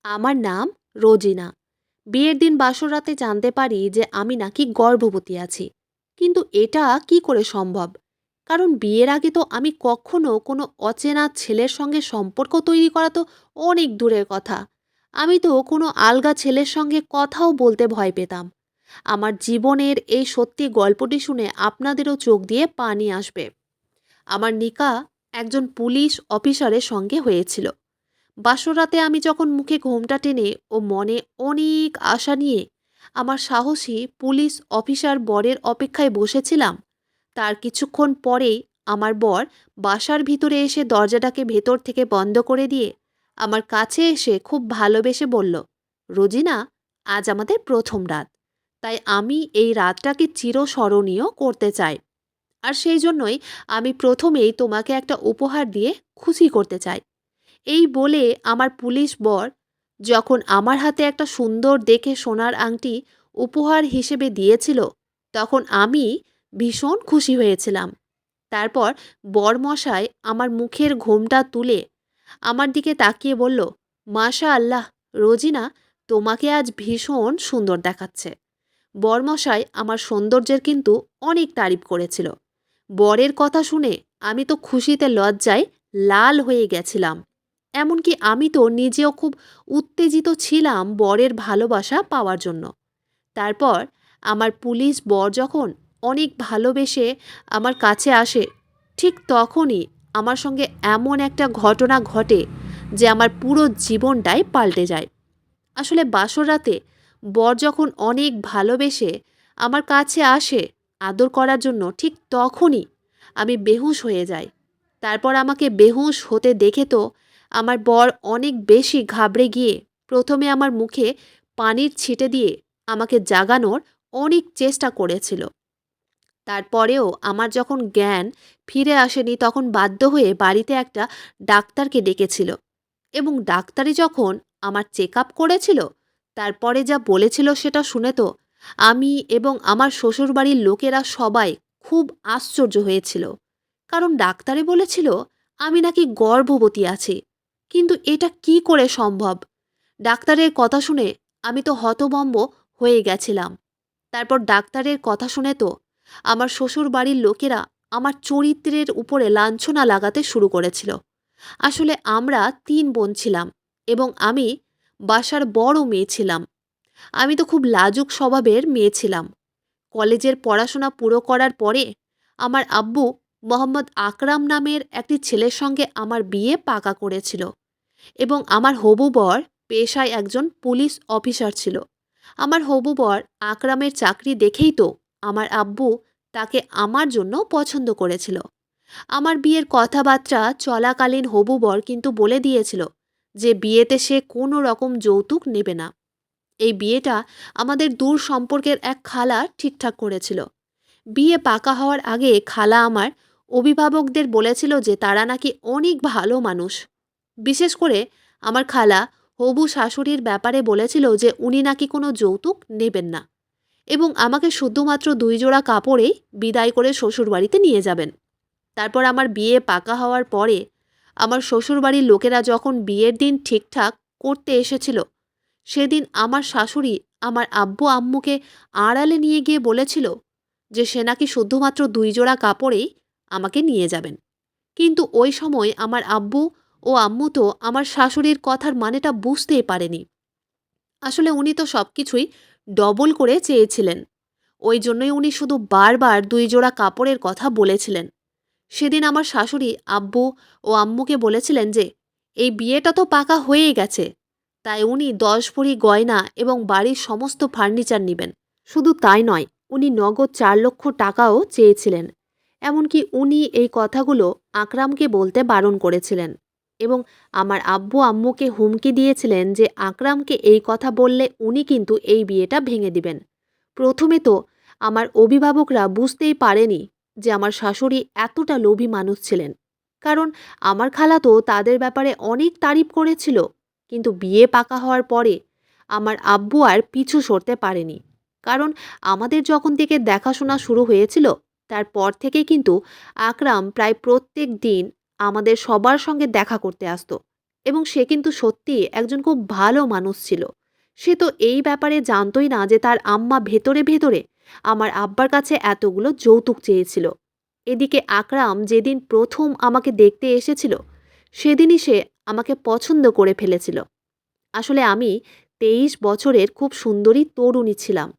আমার নাম রোজিনা। বিয়ের দিন বাসর রাতে জানতে পারি যে আমি নাকি গর্ভবতী আছি। কিন্তু এটা কি করে সম্ভব? কারণ বিয়ের আগে তো আমি কখনো কোনো অচেনা ছেলের সঙ্গে সম্পর্ক তৈরি করা তো অনেক দূরের কথা। আমি তো কোনো আলগা ছেলের সঙ্গে কথাও বলতে ভয় পেতাম। আমার জীবনের এই সত্যি গল্পটি শুনে আপনাদেরও চোখ দিয়ে পানি আসবে। আমার নিকাহ একজন পুলিশ অফিসারের সঙ্গে হয়েছিল। বাসর রাতে আমি যখন মুখে ঘোমটা টেনে ও মনে অনেক আশা নিয়ে আমার সাহসী পুলিশ অফিসার বরের অপেক্ষায় বসেছিলাম, তার কিছুক্ষণ পরেই আমার বর বাসার ভিতরে এসে দরজাটাকে ভেতর থেকে বন্ধ করে দিয়ে আমার কাছে এসে খুব ভালোবেসে বলল, রোজিনা, আজ আমাদের প্রথম রাত, তাই আমি এই রাতটাকে চিরস্মরণীয় করতে চাই। আর সেই জন্যই আমি প্রথমেই তোমাকে একটা উপহার দিয়ে খুশি করতে চাই। এই বলে আমার পুলিশ বর যখন আমার হাতে একটা সুন্দর দেখে সোনার আংটি উপহার হিসেবে দিয়েছিল, তখন আমি ভীষণ খুশি হয়েছিলাম। তারপর বরমশাই আমার মুখের ঘোমটা তুলে আমার দিকে তাকিয়ে বলল, মাশা আল্লাহ, রোজিনা, তোমাকে আজ ভীষণ সুন্দর দেখাচ্ছে। বরমশাই আমার সৌন্দর্যের কিন্তু অনেক তারিফ করেছিল। বরের কথা শুনে আমি তো খুশিতে লজ্জায় লাল হয়ে গেছিলাম। এমনকি আমি তো নিজেও খুব উত্তেজিত ছিলাম বরের ভালোবাসা পাওয়ার জন্য। তারপর আমার পুলিশ বর যখন অনেক ভালোবেসে আমার কাছে আসে, ঠিক তখনই আমার সঙ্গে এমন একটা ঘটনা ঘটে যে আমার পুরো জীবনটাই পাল্টে যায়। আসলে বাসর রাতে বর যখন অনেক ভালোবেসে আমার কাছে আসে আদর করার জন্য, ঠিক তখনই আমি বেহুশ হয়ে যাই। তারপর আমাকে বেহুশ হতে দেখে তো আমার বর অনেক বেশি ঘাবড়ে গিয়ে প্রথমে আমার মুখে পানির ছিটে দিয়ে আমাকে জাগানোর অনেক চেষ্টা করেছিল। তারপরেও আমার যখন জ্ঞান ফিরে আসেনি, তখন বাধ্য হয়ে বাড়িতে একটা ডাক্তারকে ডেকেছিল। এবং ডাক্তারি যখন আমার চেক আপ করেছিল, তারপরে যা বলেছিল সেটা শুনে তো আমি এবং আমার শ্বশুরবাড়ির লোকেরা সবাই খুব আশ্চর্য হয়েছিল। কারণ ডাক্তারে বলেছিল আমি নাকি গর্ভবতী আছি। কিন্তু এটা কি করে সম্ভব? ডাক্তারের কথা শুনে আমি তো হতভম্ব হয়ে গেছিলাম। তারপর ডাক্তারের কথা শুনে তো আমার শ্বশুরবাড়ির লোকেরা আমার চরিত্রের উপরে লাঞ্ছনা লাগাতে শুরু করেছিল। আসলে আমরা ৩ বোন ছিলাম এবং আমি বাসার বড় মেয়ে ছিলাম। আমি তো খুব লাজুক স্বভাবের মেয়ে ছিলাম। কলেজের পড়াশোনা পুরো করার পরে আমার আব্বু মোহাম্মদ আকরাম নামের একটি ছেলের সঙ্গে আমার বিয়ে পাকা করেছিল এবং আমার হবু বর পেশায় একজন পুলিশ অফিসার ছিল। আমার হবু বর আকরামের চাকরি দেখেই তো আমার আব্বু তাকে আমার জন্য পছন্দ করেছিল। আমার বিয়ের কথাবার্তা চলাকালীন হবু বর কিন্তু বলে দিয়েছিল যে বিয়েতে সে কোনো রকম যৌতুক নেবে না। এই বিয়েটা আমাদের দূর সম্পর্কের এক খালা ঠিকঠাক করেছিল। বিয়ে পাকা হওয়ার আগে খালা আমার অভিভাবকদের বলেছিল যে তারা নাকি অনেক ভালো মানুষ। বিশেষ করে আমার খালা হবু শাশুড়ির ব্যাপারে বলেছিল যে উনি নাকি কোনো যৌতুক নেবেন না এবং আমাকে শুধুমাত্র ২ জোড়া কাপড়েই বিদায় করে শ্বশুরবাড়িতে নিয়ে যাবেন। তারপর আমার বিয়ে পাকা হওয়ার পরে আমার শ্বশুরবাড়ির লোকেরা যখন বিয়ের দিন ঠিকঠাক করতে এসেছিল, সেদিন আমার শাশুড়ি আমার আব্বু আম্মুকে আড়ালে নিয়ে গিয়ে বলেছিল যে সে নাকি শুধুমাত্র ২ জোড়া কাপড়েই আমাকে নিয়ে যাবেন। কিন্তু ওই সময় আমার আব্বু ও আম্মু তো আমার শাশুড়ির কথার মানেটা বুঝতেই পারেনি। আসলে উনি তো সব কিছুই ডবল করে চেয়েছিলেন। ওই জন্যই উনি শুধু বারবার ২ জোড়া কাপড়ের কথা বলেছিলেন। সেদিন আমার শাশুড়ি আব্বু ও আম্মুকে বলেছিলেন যে এই বিয়েটা তো পাকা হয়েই গেছে, তাই উনি ১০ ভরি গয়না এবং বাড়ির সমস্ত ফার্নিচার নেবেন। শুধু তাই নয়, উনি নগদ ৪ লক্ষ টাকাও চেয়েছিলেন। এমনকি উনি এই কথাগুলো আকরামকে বলতে বারণ করেছিলেন এবং আমার আব্বু আম্মুকে হুমকি দিয়েছিলেন যে আকরামকে এই কথা বললে উনি কিন্তু এই বিয়েটা ভেঙে দিবেন। প্রথমে তো আমার অভিভাবকরা বুঝতেই পারেনি যে আমার শাশুড়ি এতটা লোভী মানুষ ছিলেন। কারণ আমার খালা তো তাদের ব্যাপারে অনেক তারিফ করেছিল। কিন্তু বিয়ে পাকা হওয়ার পরে আমার আব্বু আর পিছু সরতে পারেনি। কারণ আমাদের যখন থেকে দেখাশোনা শুরু হয়েছিল, তারপর থেকে কিন্তু আকরাম প্রায় প্রত্যেক দিন আমাদের সবার সঙ্গে দেখা করতে আসতো এবং সে কিন্তু সত্যিই একজন খুব ভালো মানুষ ছিল। সে তো এই ব্যাপারে জানতই না যে তার আম্মা ভেতরে ভেতরে আমার আব্বার কাছে এতগুলো যৌতুক চেয়েছিল। এদিকে আকরাম যেদিন প্রথম আমাকে দেখতে এসেছিল, সেদিনই সে আমাকে পছন্দ করে ফেলেছিল। আসলে আমি 23 বছরের খুব সুন্দরী তরুণী ছিলাম।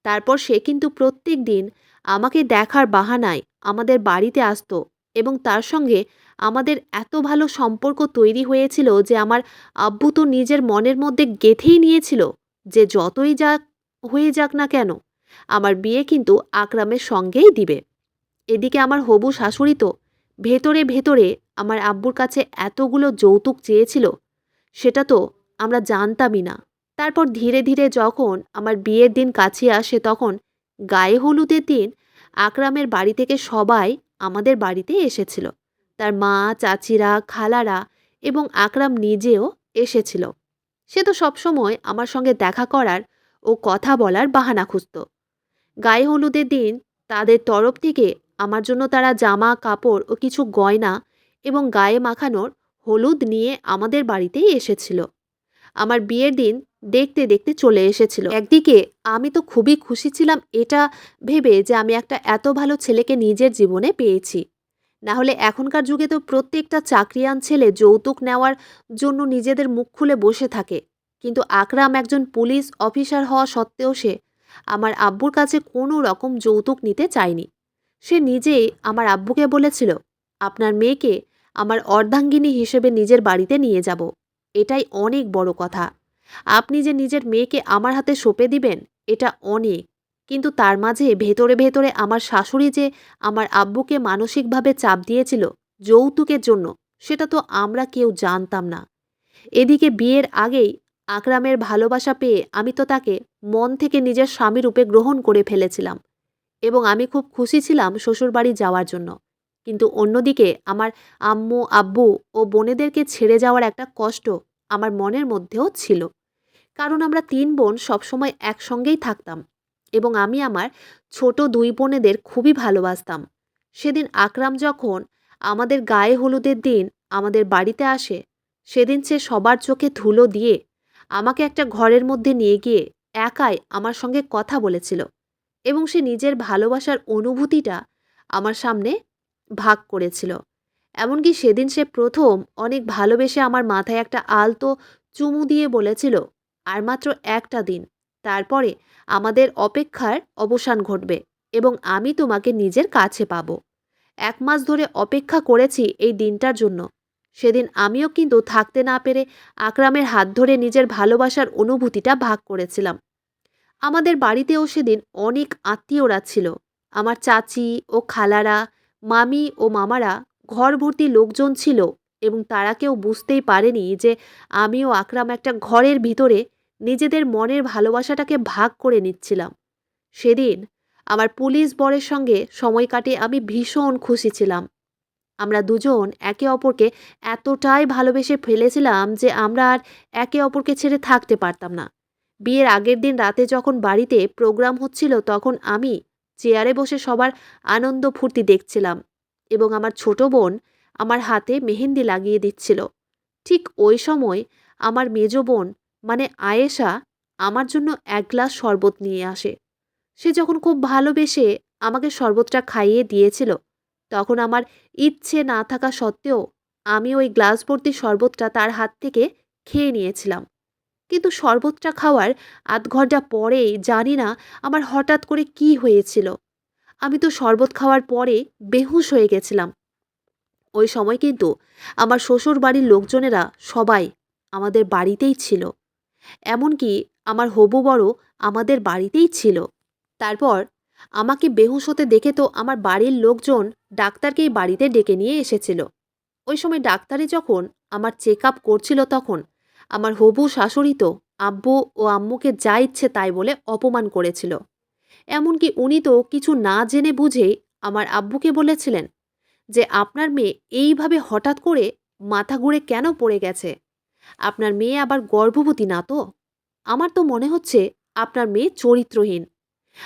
তারপর সে কিন্তু প্রত্যেক দিন আমাকে দেখার বাহানায় আমাদের বাড়িতে আসতো এবং তার সঙ্গে আমাদের এত ভালো সম্পর্ক তৈরি হয়েছিল যে আমার আব্বু তো নিজের মনের মধ্যে গেঁথেই নিয়েছিল যে যতই যাক হয়ে যাক না কেন, আমার বিয়ে কিন্তু আকরামের সঙ্গেই দিবে। এদিকে আমার হবু শাশুড়ি তো ভেতরে ভেতরে আমার আব্বুর কাছে এতগুলো যৌতুক চেয়েছিল, সেটা তো আমরা জানতামই না। তারপর ধীরে ধীরে যখন আমার বিয়ের দিন কাছে আসে, তখন গায়ে হলুদের দিন আকরামের বাড়ি থেকে সবাই আমাদের বাড়িতে এসেছিল। তার মা, চাচিরা, খালারা এবং আকরাম নিজেও এসেছিল। সে তো সবসময় আমার সঙ্গে দেখা করার ও কথা বলার বাহানা খুঁজত। গায়ে হলুদের দিন তাদের তরফ থেকে আমার জন্য তারা জামা কাপড় ও কিছু গয়না এবং গায়ে মাখানোর হলুদ নিয়ে আমাদের বাড়িতেই এসেছিল। আমার বিয়ের দিন দেখতে দেখতে চলে এসেছিল। একদিকে আমি তো খুবই খুশি ছিলাম এটা ভেবে যে আমি একটা এত ভালো ছেলেকে নিজের জীবনে পেয়েছি। না হলে এখনকার যুগে তো প্রত্যেকটা চাকরিয়ান ছেলে যৌতুক নেওয়ার জন্য নিজেদের মুখ খুলে বসে থাকে। কিন্তু আকরাম একজন পুলিশ অফিসার হওয়া সত্ত্বেও সে আমার আব্বুর কাছে কোনো রকম যৌতুক নিতে চায়নি। সে নিজেই আমার আব্বুকে বলেছিল, আপনার মেয়েকে আমার অর্ধাঙ্গিনী হিসেবে নিজের বাড়িতে নিয়ে যাব। এটাই অনেক বড় কথা। আপনি যে নিজের মেয়েকে আমার হাতে সঁপে দিবেন, এটা অনেক। কিন্তু তার মাঝে ভেতরে ভেতরে আমার শাশুড়ি যে আমার আব্বুকে মানসিকভাবে চাপ দিয়েছিল যৌতুকের জন্য, সেটা তো আমরা কেউ জানতাম না। এদিকে বিয়ের আগেই আকরামের ভালোবাসা পেয়ে আমি তো তাকে মন থেকে নিজের স্বামী রূপে গ্রহণ করে ফেলেছিলাম এবং আমি খুব খুশি ছিলাম শ্বশুরবাড়ি যাওয়ার জন্য। কিন্তু অন্যদিকে আমার আম্মু, আব্বু ও বোনেদেরকে ছেড়ে যাওয়ার একটা কষ্ট আমার মনের মধ্যেও ছিল। কারণ আমরা ৩ বোন সবসময় একসঙ্গেই থাকতাম এবং আমি আমার ছোট ২ বোনেদের খুবই ভালোবাসতাম। সেদিন আকরাম যখন আমাদের গায়ে হলুদের দিন আমাদের বাড়িতে আসে, সেদিন সে সবার চোখে ধুলো দিয়ে আমাকে একটা ঘরের মধ্যে নিয়ে গিয়ে একাই আমার সঙ্গে কথা বলেছিল এবং সে নিজের ভালোবাসার অনুভূতিটা আমার সামনে ভাগ করেছিল। এমনকি সেদিন সে প্রথম অনেক ভালোবেসে আমার মাথায় একটা আলতো চুমু দিয়ে বলেছিল, আর মাত্র একটা দিন, তারপরে আমাদের অপেক্ষার অবসান ঘটবে এবং আমি তোমাকে নিজের কাছে পাবো। ১ মাস ধরে অপেক্ষা করেছি এই দিনটার জন্য। সেদিন আমিও কিন্তু থাকতে না পেরে আকরামের হাত ধরে নিজের ভালোবাসার অনুভূতিটা ভাগ করেছিলাম। আমাদের বাড়িতেও সেদিন অনেক আত্মীয়রা ছিল। আমার চাচি ও খালারা, মামি ও মামারা, ঘর ভর্তি লোকজন ছিল এবং তারা কেউ বুঝতেই পারেনি যে আমি ও আকরাম একটা ঘরের ভিতরে নিজেদের মনের ভালোবাসাটাকে ভাগ করে নিচ্ছিলাম। সেদিন আমার পুলিশ বরের সঙ্গে সময় কাটিয়ে আমি ভীষণ খুশি ছিলাম। আমরা দুজন একে অপরকে এতটাই ভালোবেসে ফেলেছিলাম যে আমরা আর একে অপরকে ছেড়ে থাকতে পারতাম না। বিয়ের আগের দিন রাতে যখন বাড়িতে প্রোগ্রাম হচ্ছিল, তখন আমি চেয়ারে বসে সবার আনন্দ ফুর্তি দেখছিলাম এবং আমার ছোট বোন আমার হাতে মেহেন্দি লাগিয়ে দিচ্ছিল। ঠিক ওই সময় আমার মেজ বোন মানে আয়েশা আমার জন্য ১ গ্লাস শরবত নিয়ে আসে। সে যখন খুব ভালোবেসে আমাকে শরবতটা খাইয়ে দিয়েছিল, তখন আমার ইচ্ছে না থাকা সত্ত্বেও আমি ওই গ্লাস ভর্তি শরবতটা তার হাত থেকে খেয়ে নিয়েছিলাম। কিন্তু শরবতটা খাওয়ার আধ ঘন্টা পরেই জানি না আমার হঠাৎ করে কি হয়েছিল। আমি তো শরবত খাওয়ার পরে বেহুঁশ হয়ে গেছিলাম। ওই সময় কিন্তু আমার শ্বশুর বাড়ির লোকজনেরা সবাই আমাদের বাড়িতেই ছিল। এমনকি আমার হবু বড় আমাদের বাড়িতেই ছিল। তারপর আমাকে বেহুঁশ হতে দেখে তো আমার বাড়ির লোকজন ডাক্তারকেই বাড়িতে ডেকে নিয়ে এসেছিল। ওই সময় ডাক্তারে যখন আমার চেক আপ করছিল, তখন আমার হবু শাশুড়ি তো আব্বু ও আম্মুকে যা ইচ্ছে তাই বলে অপমান করেছিল। এমনকি উনি তো কিছু না জেনে বুঝেই আমার আব্বুকে বলেছিলেন যে আপনার মেয়ে এইভাবে হঠাৎ করে মাথা ঘুরে কেন পড়ে গেছে? আপনার মেয়ে আবার গর্ভবতী না তো? আমার তো মনে হচ্ছে আপনার মেয়ে চরিত্রহীন।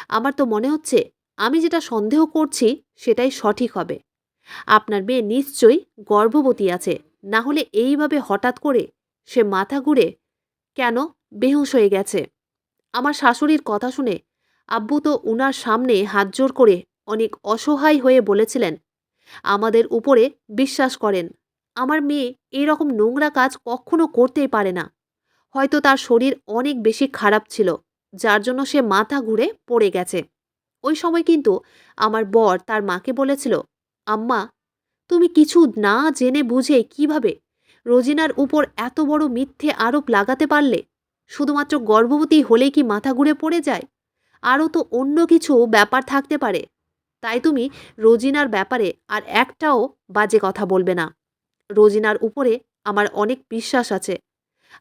আমার তো মনে হচ্ছে আমি যেটা সন্দেহ করছি সেটাই সঠিক হবে। আপনার মেয়ে নিশ্চয়ই গর্ভবতী আছে। না হলে এইভাবে হঠাৎ করে সে মাথা ঘুরে কেন বেহুঁশ হয়ে গেছে। আমার শাশুড়ির কথা শুনে আব্বু তো উনার সামনে হাতজোড় করে অনেক অসহায় হয়ে বলেছিলেন, আমাদের উপরে বিশ্বাস করেন। আমার মেয়ে এইরকম নোংরা কাজ কখনো করতেই পারে না। হয়তো তার শরীর অনেক বেশি খারাপ ছিল, যার জন্য সে মাথা ঘুরে পড়ে গেছে। ওই সময় কিন্তু আমার বর তার মাকে বলেছিল, আম্মা, তুমি কিছু না জেনে বুঝে কিভাবে রোজিনার উপর এত বড় মিথ্যে আরোপ লাগাতে পারলে? শুধুমাত্র গর্ভবতী হলেই কি মাথা ঘুরে পড়ে যায়? আরও তো অন্য কিছু ব্যাপার থাকতে পারে। তাই তুমি রোজিনার ব্যাপারে আর একটাও বাজে কথা বলবে না। রোজিনার উপরে আমার অনেক বিশ্বাস আছে।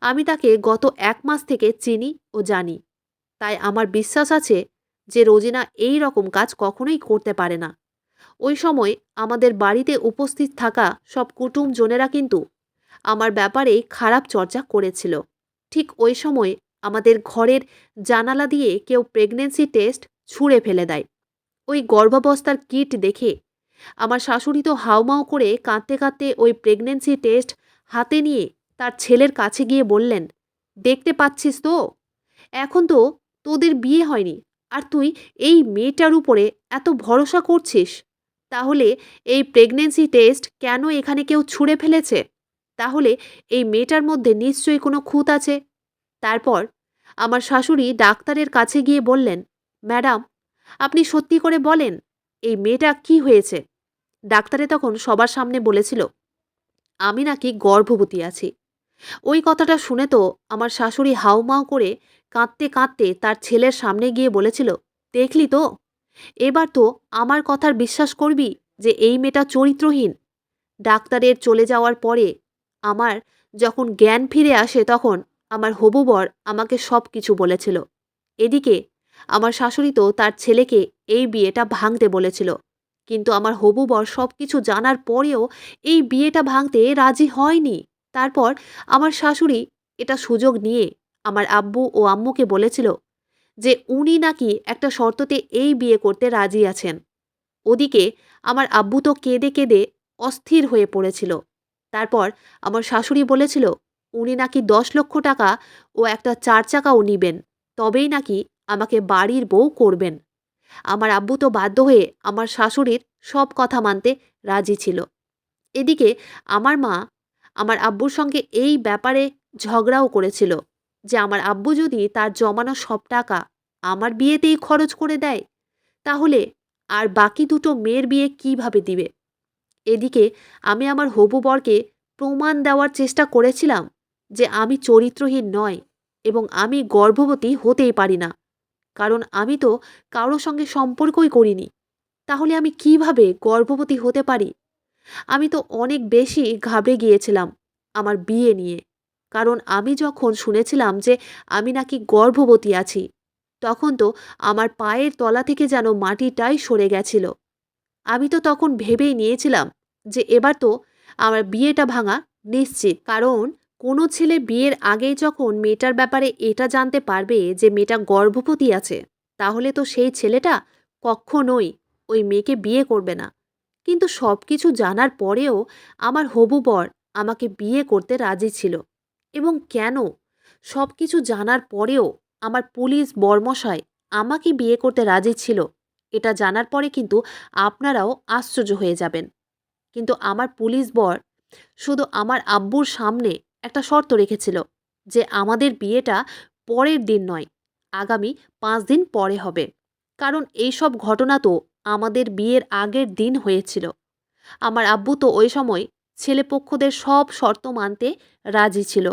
আমি তাকে গত 1 মাস থেকে চিনি ও জানি। তাই আমার বিশ্বাস আছে যে রোজিনা এই রকম কাজ কখনোই করতে পারে না। ওই সময় আমাদের বাড়িতে উপস্থিত থাকা সব কুটুমজনেরা কিন্তু আমার ব্যাপারে খারাপ চর্চা করেছিল। ঠিক ওই সময় আমাদের ঘরের জানালা দিয়ে কেউ প্রেগন্যান্সি টেস্ট ছুঁড়ে ফেলে দেয়। ওই গর্ভাবস্থার কিট দেখে আমার শাশুড়ি তো হাউমাউ করে কাঁদতে কাঁদতে ওই প্রেগন্যান্সি টেস্ট হাতে নিয়ে তার ছেলের কাছে গিয়ে বললেন, দেখতে পাচ্ছিস তো, এখন তো তোদের বিয়ে হয়নি, আর তুই এই মেয়েটার উপরে এত ভরসা করছিস। তাহলে এই প্রেগন্যান্সি টেস্ট কেন এখানে কেউ ছুঁড়ে ফেলেছে? তাহলে এই মেয়েটার মধ্যে নিশ্চয়ই কোনো খুঁত আছে। তারপর আমার শাশুড়ি ডাক্তারের কাছে গিয়ে বললেন, ম্যাডাম, আপনি সত্যি করে বলেন, এই মেয়েটা কি হয়েছে? ডাক্তারে তখন সবার সামনে বলেছিল, আমি নাকি গর্ভবতী আছি। ওই কথাটা শুনে তো আমার শাশুড়ি হাউমাউ করে কাঁদতে কাঁদতে তার ছেলের সামনে গিয়ে বলেছিল, দেখলি তো, এবার তো আমার কথার বিশ্বাস করবি যে এই মেয়েটা চরিত্রহীন? ডাক্তারের চলে যাওয়ার পরে আমার যখন জ্ঞান ফিরে আসে তখন আমার হবু বর আমাকে সব কিছু বলেছিল। এদিকে আমার শাশুড়ি তো তার ছেলেকে এই বিয়েটা ভাঙতে বলেছিল, কিন্তু আমার হবু বর সব কিছু জানার পরেও এই বিয়েটা ভাঙতে রাজি হয়নি। তারপর আমার শাশুড়ি এটা সুযোগ নিয়ে আমার আব্বু ও আম্মুকে বলেছিল যে উনি নাকি একটা শর্ততে এই বিয়ে করতে রাজি আছেন। ওদিকে আমার আব্বু তো কেঁদে কেঁদে অস্থির হয়ে পড়েছিল। তারপর আমার শাশুড়ি বলেছিল উনি নাকি 10 লক্ষ টাকা ও একটা 4 চাকাও নিবেন, তবেই নাকি আমাকে বাড়ির বউ করবেন। আমার আব্বু তো বাধ্য হয়ে আমার শাশুড়ির সব কথা মানতে রাজি ছিল। এদিকে আমার মা আমার আব্বুর সঙ্গে এই ব্যাপারে ঝগড়াও করেছিল যে আমার আব্বু যদি তার জমানো সব টাকা আমার বিয়েতেই খরচ করে দেয়, তাহলে আর বাকি দুটো মেয়ের বিয়ে কিভাবে দিবে? এদিকে আমি আমার হবু বরকে প্রমাণ দেওয়ার চেষ্টা করেছিলাম যে আমি চরিত্রহীন নয় এবং আমি গর্ভবতী হতেই পারি না, কারণ আমি তো কারো সঙ্গে সম্পর্কই করিনি। তাহলে আমি কিভাবে গর্ভবতী হতে পারি? আমি তো অনেক বেশি ঘাবড়ে গিয়েছিলাম আমার বিয়ে নিয়ে, কারণ আমি যখন শুনেছিলাম যে আমি নাকি গর্ভবতী আছি, তখন তো আমার পায়ের তলা থেকে যেন মাটিটাই সরে গেছিল। আমি তো তখন ভেবেই নিয়েছিলাম যে এবার তো আমার বিয়েটা ভাঙা নিশ্চিত, কারণ কোনো ছেলে বিয়ের আগেই যখন মেয়েটার ব্যাপারে এটা জানতে পারবে যে মেয়েটা গর্ভবতী আছে, তাহলে তো সেই ছেলেটা কখনোই ওই মেয়েকে বিয়ে করবে না। কিন্তু সব কিছু জানার পরেও আমার হবু বর আমাকে বিয়ে করতে রাজি ছিল। এবং কেন? সব কিছু জানার পরেও আমার পুলিশ বরমশাই আমাকে বিয়ে করতে রাজি ছিল, এটা জানার পরে কিন্তু আপনারাও আশ্চর্য হয়ে যাবেন। কিন্তু আমার পুলিশ বর শুধু আমার আব্বুর সামনে একটা শর্ত রেখেছিল যে আমাদের বিয়েটা পরের দিন নয়, আগামী 5 দিন পরে হবে। কারণ এইসব ঘটনা তো আমাদের বিয়ের আগের দিন হয়েছিল। আমার আব্বু তো ওই সময় ছেলেপক্ষদের সব শর্ত মানতে রাজি ছিল।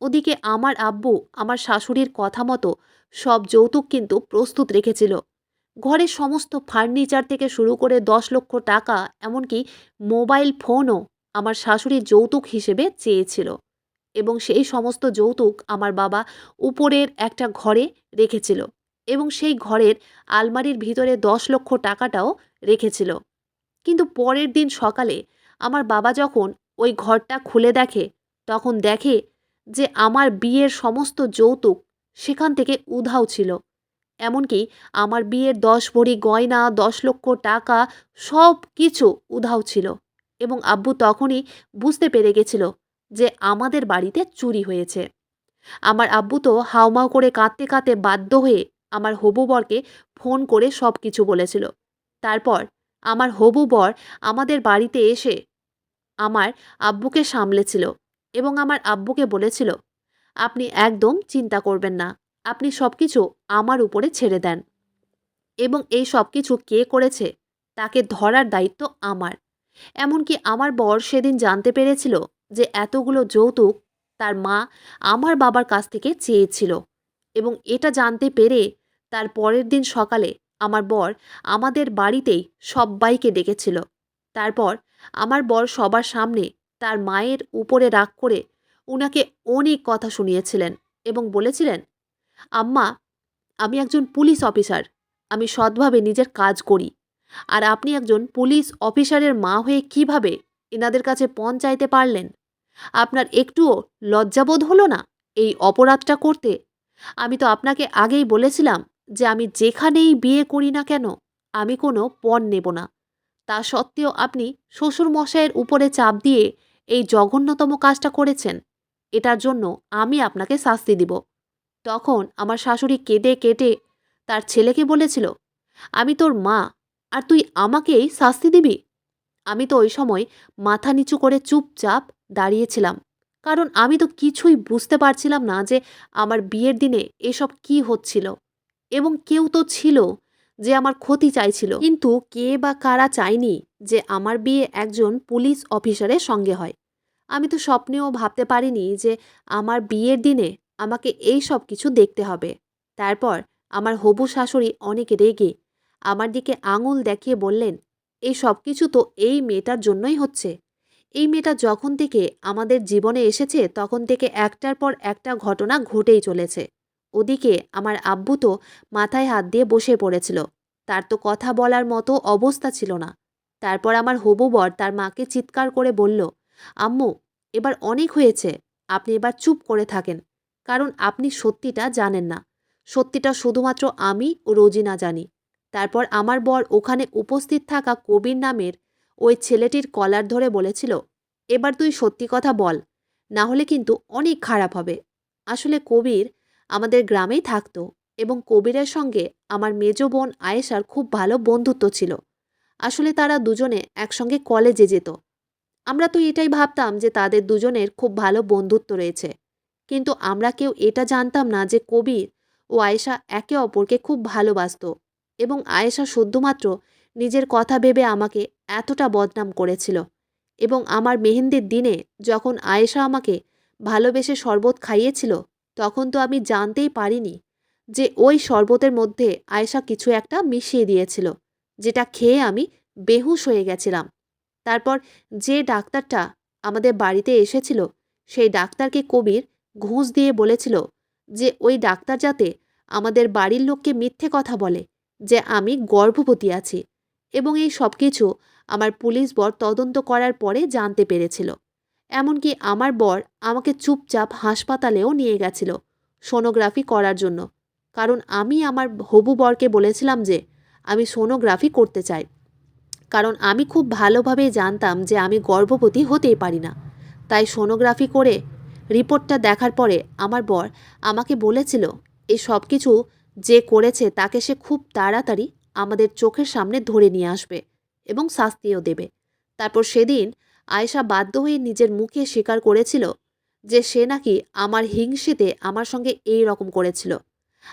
ওদিকে আমার আব্বু আমার শাশুড়ির কথা মতো সব যৌতুক কিন্তু প্রস্তুত রেখেছিল। ঘরের সমস্ত ফার্নিচার থেকে শুরু করে 10 লক্ষ টাকা, এমনকি মোবাইল ফোনও আমার শাশুড়ির যৌতুক হিসেবে চেয়েছিল। এবং সেই সমস্ত যৌতুক আমার বাবা উপরের একটা ঘরে রেখেছিল এবং সেই ঘরের আলমারির ভিতরে 10 লক্ষ টাকাটাও রেখেছিল। কিন্তু পরের দিন সকালে আমার বাবা যখন ওই ঘরটা খুলে দেখে, তখন দেখে যে আমার বিয়ের সমস্ত যৌতুক সেখান থেকে উধাও ছিল। এমনকি আমার বিয়ের 10 ভরি গয়না, 10 লক্ষ টাকা সব কিছু উধাও ছিল। এবং আব্বু তখনই বুঝতে পেরে গেছিল যে আমাদের বাড়িতে চুরি হয়েছে। আমার আব্বু তো হাউমাউ করে কাঁদতে কাঁদতে বাধ্য হয়ে আমার হবু বরকে ফোন করে সব কিছু বলেছিল। তারপর আমার হবু বর আমাদের বাড়িতে এসে আমার আব্বুকে সামলেছিল এবং আমার আব্বুকে বলেছিল, আপনি একদম চিন্তা করবেন না, আপনি সব কিছু আমার উপরে ছেড়ে দেন এবং এই সব কিছু কে করেছে তাকে ধরার দায়িত্ব আমার। এমনকি আমার বর সেদিন জানতে পেরেছিল যে এতগুলো যৌতুক তার মা আমার বাবার কাছ থেকে চেয়েছিল এবং এটা জানতে পেরে তার পরের দিন সকালে আমার বর আমাদের বাড়িতেই সব্বাইকে ডেকেছিল। তারপর আমার বর সবার সামনে তার মায়ের উপরে রাগ করে উনাকে অনেক কথা শুনিয়েছিলেন এবং বলেছিলেন, আম্মা, আমি একজন পুলিশ অফিসার, আমি সৎভাবে নিজের কাজ করি, আর আপনি একজন পুলিশ অফিসারের মা হয়ে কিভাবে এনাদের কাছে পণ চাইতে পারলেন? আপনার একটুও লজ্জাবোধ হলো না এই অপরাধটা করতে? আমি তো আপনাকে আগেই বলেছিলাম যে আমি যেখানেই বিয়ে করি না কেন আমি কোনো পণ নেব না। তা সত্ত্বেও আপনি শ্বশুরমশাইয়ের উপরে চাপ দিয়ে এই জঘন্যতম কাজটা করেছেন। এটার জন্য আমি আপনাকে শাস্তি দিব। তখন আমার শাশুড়ি কেঁদে কেটে তার ছেলেকে বলেছিল, আমি তোর মা, আর তুই আমাকেই শাস্তি দিবি? আমি তো ওই সময় মাথা নিচু করে চুপচাপ দাঁড়িয়েছিলাম, কারণ আমি তো কিছুই বুঝতে পারছিলাম না যে আমার বিয়ের দিনে এসব কি হচ্ছিল। এবং কেউ তো ছিল যে আমার ক্ষতি চাইছিল, কিন্তু কে বা কারা চায়নি যে আমার বিয়ে একজন পুলিশ অফিসারের সঙ্গে হয়? আমি তো স্বপ্নেও ভাবতে পারিনি যে আমার বিয়ের দিনে আমাকে এই সব কিছু দেখতে হবে। তারপর আমার হবু শাশুড়ি অনেক রেগে আমার দিকে আঙুল দেখিয়ে বললেন, এই সব কিছু তো এই মেয়েটার জন্যই হচ্ছে। এই মেয়েটা যখন থেকে আমাদের জীবনে এসেছে তখন থেকে একটার পর একটা ঘটনা ঘটেই চলেছে। ওদিকে আমার আব্বু তো মাথায় হাত দিয়ে বসে পড়েছিল, তার তো কথা বলার মতো অবস্থা ছিল না। তারপর আমার হবু বর তার মাকে চিৎকার করে বলল, আম্মু, এবার অনেক হয়েছে, আপনি এবার চুপ করে থাকেন, কারণ আপনি সত্যিটা জানেন না। সত্যিটা শুধুমাত্র আমি ও রোজিনা জানি। তারপর আমার বর ওখানে উপস্থিত থাকা কবির নামের ওই ছেলেটির কলার ধরে বলেছিল, এবার তুই সত্যি কথা বল, না হলে কিন্তু অনেক খারাপ হবে। আসলে কবির আমাদের গ্রামেই থাকতো এবং কবিরের সঙ্গে আমার মেজ বোন আয়েশার খুব ভালো বন্ধুত্ব ছিল। আসলে তারা দুজনে একসঙ্গে কলেজে যেত। আমরা তো এটাই ভাবতাম যে তাদের দুজনের খুব ভালো বন্ধুত্ব রয়েছে, কিন্তু আমরা কেউ এটা জানতাম না যে কবির ও আয়েশা একে অপরকে খুব ভালোবাসতো এবং আয়েশা শুধুমাত্র নিজের কথা ভেবে আমাকে এতটা বদনাম করেছিল। এবং আমার মেহেন্দির দিনে যখন আয়েশা আমাকে ভালোবেসে শরবত খাইয়েছিল, তখন তো আমি জানতেই পারিনি যে ওই শরবতের মধ্যে আয়েশা কিছু একটা মিশিয়ে দিয়েছিল, যেটা খেয়ে আমি বেহুশ হয়ে গেছিলাম। তারপর যে ডাক্তারটা আমাদের বাড়িতে এসেছিল সেই ডাক্তারকে কবির ঘুষ দিয়ে বলেছিল যে ওই ডাক্তার যাতে আমাদের বাড়ির লোককে মিথ্যে কথা বলে যে আমি গর্ভবতী আছি, এবং এই সব কিছু আমার পুলিশ বর তদন্ত করার পরে জানতে পেরেছিল। এমনকি আমার বর আমাকে চুপচাপ হাসপাতালেও নিয়ে গেছিল সোনোগ্রাফি করার জন্য, কারণ আমি আমার হবু বরকে বলেছিলাম যে আমি সোনোগ্রাফি করতে চাই, কারণ আমি খুব ভালোভাবেই জানতাম যে আমি গর্ভবতী হতেই পারি না। তাই সোনোগ্রাফি করে রিপোর্টটা দেখার পরে আমার বর আমাকে বলেছিল এই সব কিছু যে করেছে তাকে সে খুব তাড়াতাড়ি আমাদের চোখের সামনে ধরে নিয়ে আসবে এবং শাস্তিও দেবে। তারপর সেদিন আয়েশা বাধ্য হয়ে নিজের মুখে স্বীকার করেছিল যে সে নাকি আমার হিংসেতে আমার সঙ্গে এই রকম করেছিল।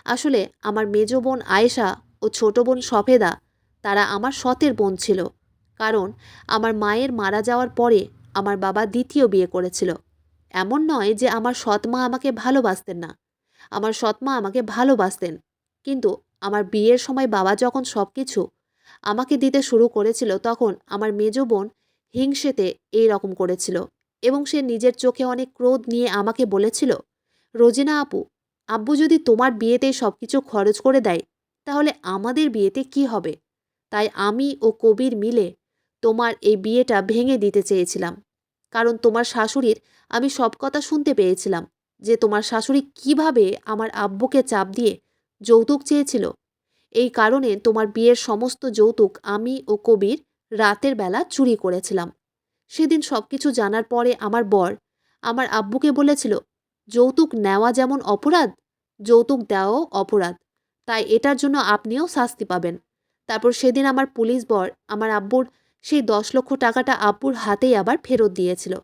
আসলে আমার মেজ বোন আয়েশা ও ছোট বোন সফেদা তারা আমার সতের বোন ছিল, কারণ আমার মায়ের মারা যাওয়ার পরে আমার বাবা দ্বিতীয় বিয়ে করেছিল। এমন নয় যে আমার সৎমা আমাকে ভালোবাসতেন না, আমার সৎমা আমাকে ভালোবাসতেন, কিন্তু আমার বিয়ের সময় বাবা যখন সব কিছু আমাকে দিতে শুরু করেছিল তখন আমার মেজ বোন হিংসেতে এই রকম করেছিল এবং সে নিজের চোখে অনেক ক্রোধ নিয়ে আমাকে বলেছিল, রোজিনা আপু, আব্বু যদি তোমার বিয়েতেই সব কিছু খরচ করে দেয় তাহলে আমাদের বিয়েতে কি হবে? তাই আমি ও কবির মিলে তোমার এই বিয়েটা ভেঙে দিতে চেয়েছিলাম, কারণ তোমার শাশুড়ির আমি সব কথা শুনতে পেয়েছিলাম যে তোমার শাশুড়ি কিভাবে আমার আব্বুকে চাপ দিয়ে যৌতুক চেয়েছিল। এই কারণে তোমার বিয়ের সমস্ত যৌতুক আমি ও কবির রাতের বেলা চুরি করেছিলাম। সেদিন সবকিছু জানার পরে আমার বর আমার আব্বুকে বলেছিল, যৌতুক নেওয়া যেমন অপরাধ, যৌতুক দেওয়াও অপরাধ, তাই এটার জন্য আপনিও শাস্তি পাবেন। তারপর সেদিন আমার পুলিশ বর আমার আব্বুর সেই 10 লক্ষ টাকাটা আব্বুর হাতেই আবার ফেরত দিয়েছিল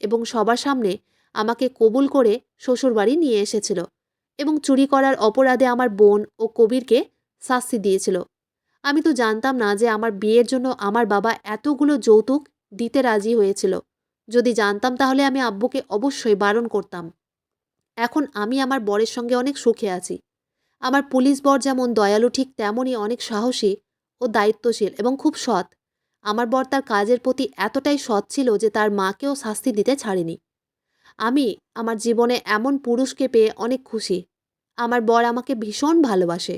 এবং সবার সামনে আমাকে কবুল করে শ্বশুরবাড়ি নিয়ে এসেছিল এবং চুরি করার অপরাধে আমার বোন ও কবিরকে শাস্তি দিয়েছিল। আমি তো জানতাম না যে আমার বিয়ের জন্য আমার বাবা এতগুলো যৌতুক দিতে রাজি হয়েছিল। যদি জানতাম তাহলে আমি আব্বুকে অবশ্যই বারণ করতাম। এখন আমি আমার বরের সঙ্গে অনেক সুখে আছি। আমার পুলিশ বর যেমন দয়ালু ঠিক তেমনই অনেক সাহসী ও দায়িত্বশীল এবং খুব সৎ। আমার বর তার কাজের প্রতি এতটাই সৎ ছিল যে তার মাকেও শাস্তি দিতে ছাড়েনি। আমি আমার জীবনে এমন পুরুষকে পেয়ে অনেক খুশি। আমার বর আমাকে ভীষণ ভালোবাসে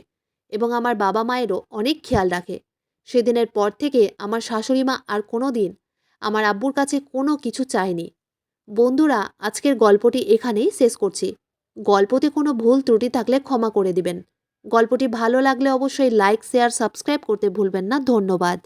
এবং আমার বাবা মায়েরও অনেক খেয়াল রাখে। সেদিনের পর থেকে আমার শাশুড়ি মা আর কোনো দিন আমার আব্বুর কাছে কোনো কিছু চায়নি। বন্ধুরা, আজকের গল্পটি এখানেই শেষ করছি। গল্পতে কোনো ভুল ত্রুটি থাকলে ক্ষমা করে দিবেন। গল্পটি ভালো লাগলে অবশ্যই লাইক, শেয়ার, সাবস্ক্রাইব করতে ভুলবেন না। ধন্যবাদ।